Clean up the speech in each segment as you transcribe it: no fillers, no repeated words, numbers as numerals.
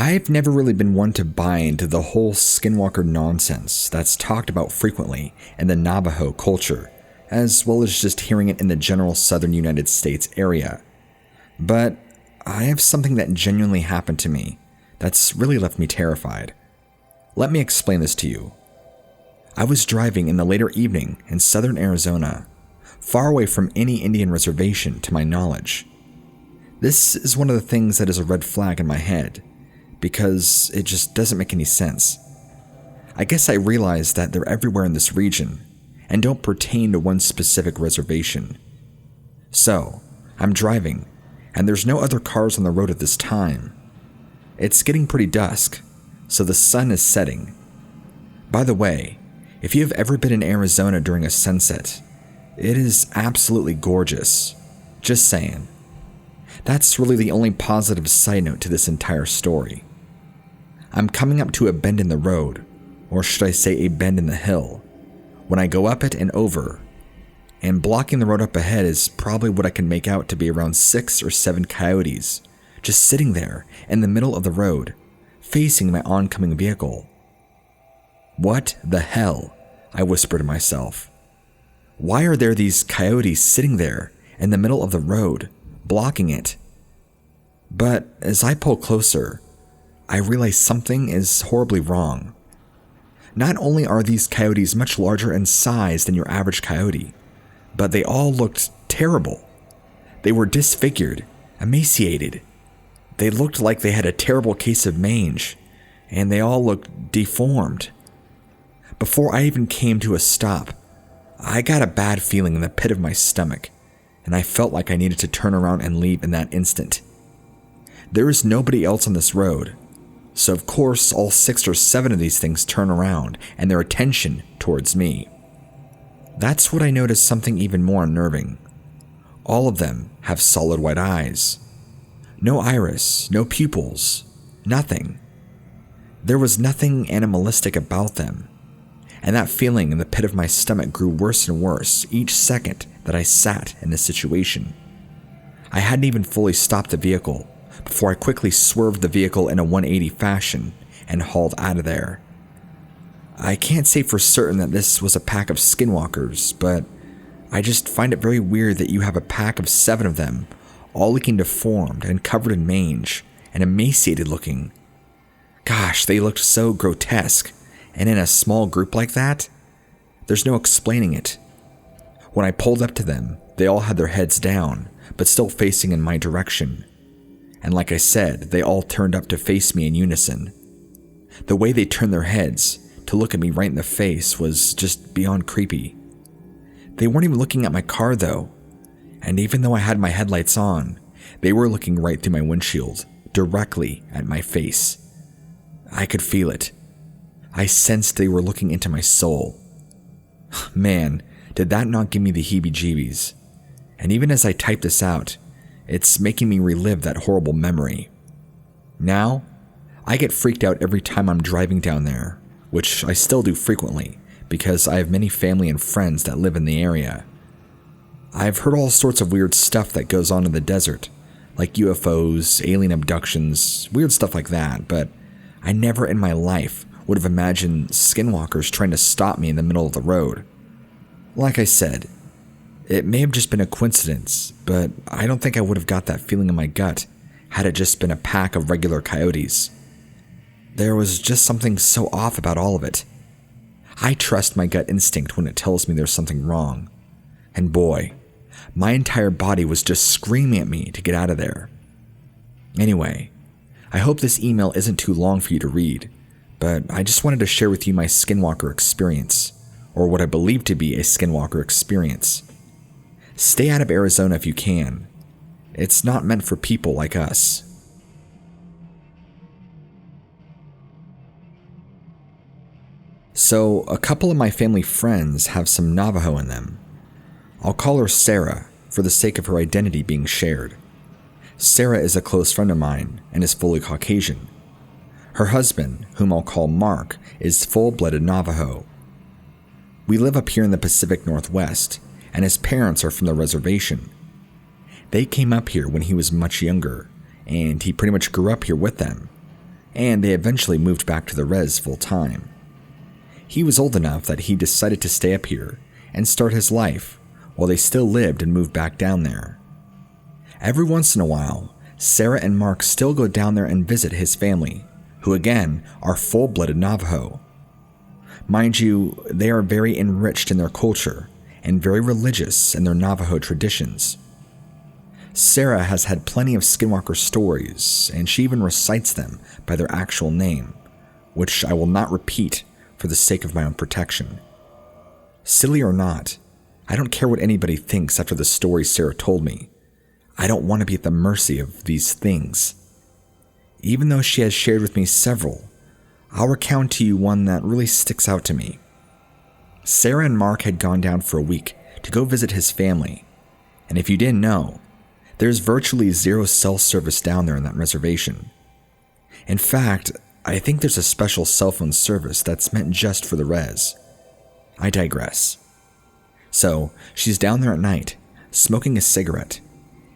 I've never really been one to buy into the whole skinwalker nonsense that's talked about frequently in the Navajo culture, as well as just hearing it in the general southern United States area. But I have something that genuinely happened to me that's really left me terrified. Let me explain this to you. I was driving in the later evening in southern Arizona, far away from any Indian reservation to my knowledge. This is one of the things that is a red flag in my head, because it just doesn't make any sense. I guess I realize that they're everywhere in this region and don't pertain to one specific reservation. So, I'm driving, and there's no other cars on the road at this time. It's getting pretty dusk, so the sun is setting. By the way, if you have ever been in Arizona during a sunset, it is absolutely gorgeous. Just saying. That's really the only positive side note to this entire story. I'm coming up to a bend in the road, or should I say a bend in the hill, when I go up it and over, and blocking the road up ahead is probably what I can make out to be around 6 or 7 coyotes, just sitting there in the middle of the road, facing my oncoming vehicle. What the hell? I whisper to myself. Why are there these coyotes sitting there in the middle of the road, blocking it? But as I pull closer, I realize something is horribly wrong. Not only are these coyotes much larger in size than your average coyote, but they all looked terrible. They were disfigured, emaciated. They looked like they had a terrible case of mange, and they all looked deformed. Before I even came to a stop, I got a bad feeling in the pit of my stomach, and I felt like I needed to turn around and leave in that instant. There is nobody else on this road, so of course all 6 or 7 of these things turn around and their attention towards me. That's what I noticed something even more unnerving. All of them have solid white eyes. No iris, no pupils, nothing. There was nothing animalistic about them, and that feeling in the pit of my stomach grew worse and worse each second that I sat in this situation. I hadn't even fully stopped the vehicle before I quickly swerved the vehicle in a 180 fashion and hauled out of there. I can't say for certain that this was a pack of skinwalkers, but I just find it very weird that you have a pack of 7 of them, all looking deformed and covered in mange and emaciated looking. Gosh, they looked so grotesque, and in a small group like that, there's no explaining it. When I pulled up to them, they all had their heads down, but still facing in my direction. And like I said, they all turned up to face me in unison. The way they turned their heads to look at me right in the face was just beyond creepy. They weren't even looking at my car though, and even though I had my headlights on, they were looking right through my windshield, directly at my face. I could feel it. I sensed they were looking into my soul. Man, did that not give me the heebie-jeebies. And even as I type this out, it's making me relive that horrible memory. Now, I get freaked out every time I'm driving down there, which I still do frequently because I have many family and friends that live in the area. I've heard all sorts of weird stuff that goes on in the desert, like UFOs, alien abductions, weird stuff like that, but I never in my life would have imagined skinwalkers trying to stop me in the middle of the road. Like I said, it may have just been a coincidence, but I don't think I would have got that feeling in my gut had it just been a pack of regular coyotes. There was just something so off about all of it. I trust my gut instinct when it tells me there's something wrong. And boy, my entire body was just screaming at me to get out of there. Anyway, I hope this email isn't too long for you to read, but I just wanted to share with you my skinwalker experience, or what I believe to be a skinwalker experience. Stay out of Arizona if you can. It's not meant for people like us. So, a couple of my family friends have some Navajo in them. I'll call her Sarah, for the sake of her identity being shared. Sarah is a close friend of mine and is fully Caucasian. Her husband, whom I'll call Mark, is full-blooded Navajo. We live up here in the Pacific Northwest, and his parents are from the reservation. They came up here when he was much younger, and he pretty much grew up here with them. and they eventually moved back to the res full time. He was old enough that he decided to stay up here and start his life while they still lived and moved back down there. Every once in a while, Sarah and Mark still go down there and visit his family, who again are full-blooded Navajo. Mind you, they are very enriched in their culture and very religious in their Navajo traditions. Sarah has had plenty of Skinwalker stories, and she even recites them by their actual name, which I will not repeat for the sake of my own protection. Silly or not, I don't care what anybody thinks after the story Sarah told me. I don't want to be at the mercy of these things. Even though she has shared with me several, I'll recount to you one that really sticks out to me. Sarah and Mark had gone down for a week to go visit his family, and if you didn't know, there's virtually zero cell service down there in that reservation. In fact, I think there's a special cell phone service that's meant just for the res. I digress. So, she's down there at night, smoking a cigarette,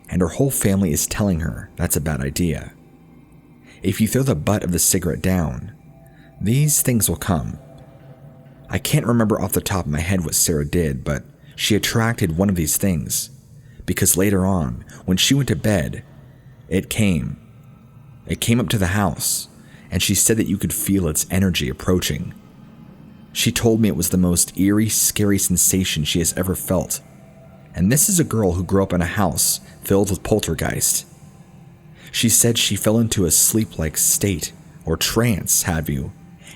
and her whole family is telling her that's a bad idea. If you throw the butt of the cigarette down, these things will come. I can't remember off the top of my head what Sarah did, but she attracted one of these things, because later on, when she went to bed, it came. It came up to the house, and she said that you could feel its energy approaching. She told me it was the most eerie, scary sensation she has ever felt. And this is a girl who grew up in a house filled with poltergeist. She said she fell into a sleep-like state, or trance, have you,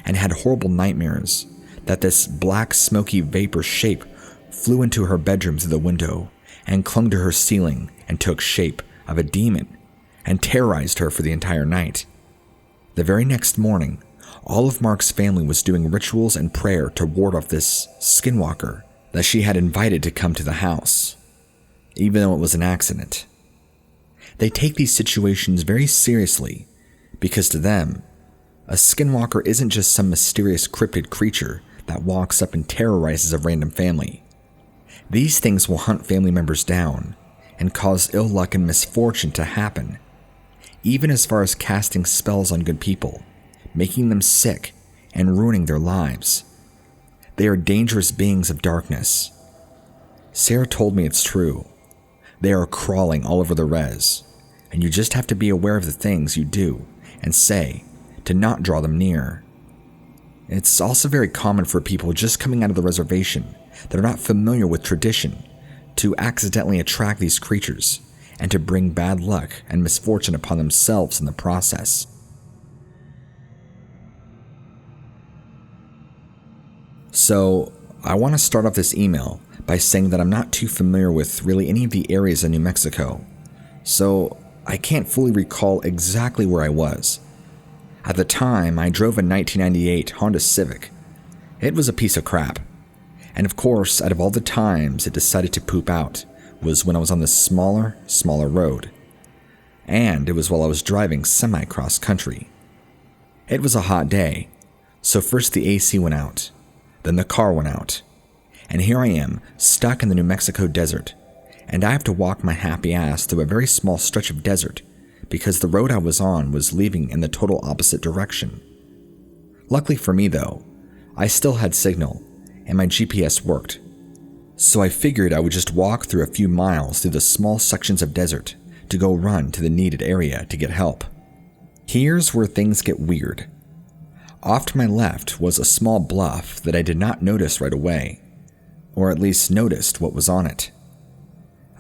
and had horrible nightmares that this black, smoky vapor shape flew into her bedroom through the window and clung to her ceiling and took shape of a demon and terrorized her for the entire night. The very next morning, all of Mark's family was doing rituals and prayer to ward off this skinwalker that she had invited to come to the house, even though it was an accident. They take these situations very seriously because to them, a skinwalker isn't just some mysterious cryptid creature that walks up and terrorizes a random family. These things will hunt family members down and cause ill luck and misfortune to happen, even as far as casting spells on good people, making them sick and ruining their lives. They are dangerous beings of darkness. Sarah told me it's true. They are crawling all over the res, and you just have to be aware of the things you do and say to not draw them near. It's also very common for people just coming out of the reservation that are not familiar with tradition to accidentally attract these creatures and to bring bad luck and misfortune upon themselves in the process. So, I want to start off this email by saying that I'm not too familiar with really any of the areas in New Mexico, so I can't fully recall exactly where I was. At the time, I drove a 1998 Honda Civic. It was a piece of crap. And of course, out of all the times it decided to poop out was when I was on the smaller road. And it was while I was driving semi-cross country. It was a hot day, so first the AC went out, then the car went out, and here I am, stuck in the New Mexico desert, and I have to walk my happy ass through a very small stretch of desert because the road I was on was leaving in the total opposite direction. Luckily for me though, I still had signal, and my GPS worked, so I figured I would just walk through a few miles through the small sections of desert to go run to the needed area to get help. Here's where things get weird. Off to my left was a small bluff that I did not notice right away, or at least noticed what was on it.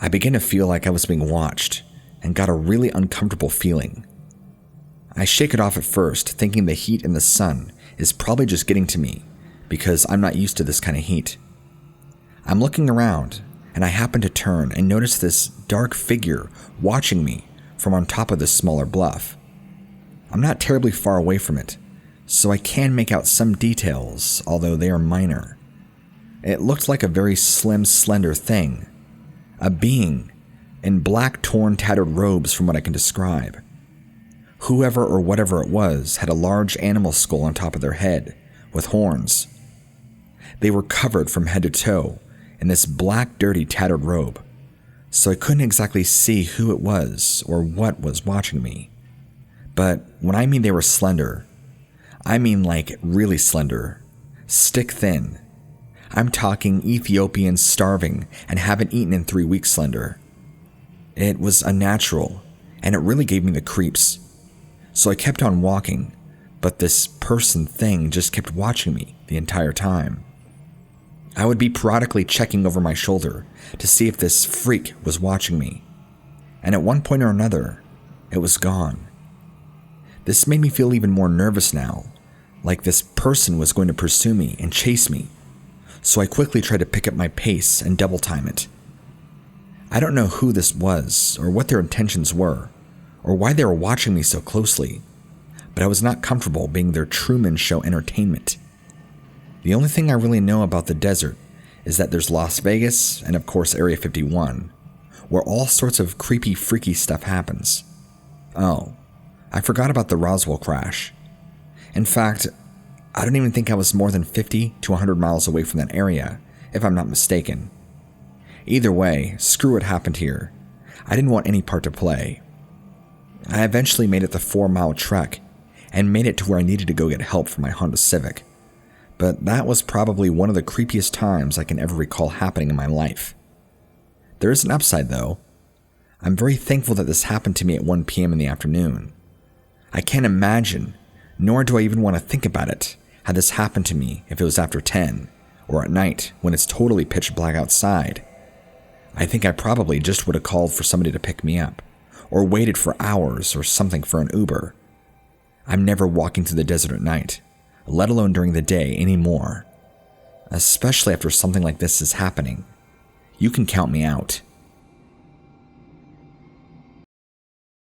I began to feel like I was being watched, and got a really uncomfortable feeling. I shake it off at first, thinking the heat in the sun is probably just getting to me, because I'm not used to this kind of heat. I'm looking around, and I happen to turn and notice this dark figure watching me from on top of this smaller bluff. I'm not terribly far away from it, so I can make out some details, although they are minor. It looked like a very slim, slender thing. A being in black, torn, tattered robes from what I can describe. Whoever or whatever it was had a large animal skull on top of their head, with horns. They were covered from head to toe in this black, dirty, tattered robe, so I couldn't exactly see who it was or what was watching me. But when I mean they were slender, I mean like really slender, stick thin. I'm talking Ethiopians starving and haven't eaten in 3 weeks slender. It was unnatural, and it really gave me the creeps. So I kept on walking, but this person thing just kept watching me the entire time. I would be periodically checking over my shoulder to see if this freak was watching me, and at one point or another, it was gone. This made me feel even more nervous now, like this person was going to pursue me and chase me, so I quickly tried to pick up my pace and double time it. I don't know who this was, or what their intentions were, or why they were watching me so closely, but I was not comfortable being their Truman Show entertainment. The only thing I really know about the desert is that there's Las Vegas and of course Area 51, where all sorts of creepy, freaky stuff happens. Oh, I forgot about the Roswell crash. In fact, I don't even think I was more than 50 to 100 miles away from that area, if I'm not mistaken. Either way, screw what happened here. I didn't want any part to play. I eventually made it the 4-mile trek, and made it to where I needed to go get help for my Honda Civic. But that was probably one of the creepiest times I can ever recall happening in my life. There is an upside though. I'm very thankful that this happened to me at 1 p.m. in the afternoon. I can't imagine, nor do I even want to think about it, had this happened to me if it was after 10, or at night when it's totally pitch black outside. I think I probably just would have called for somebody to pick me up, or waited for hours or something for an Uber. I'm never walking through the desert at night, let alone during the day anymore. Especially after something like this is happening. You can count me out.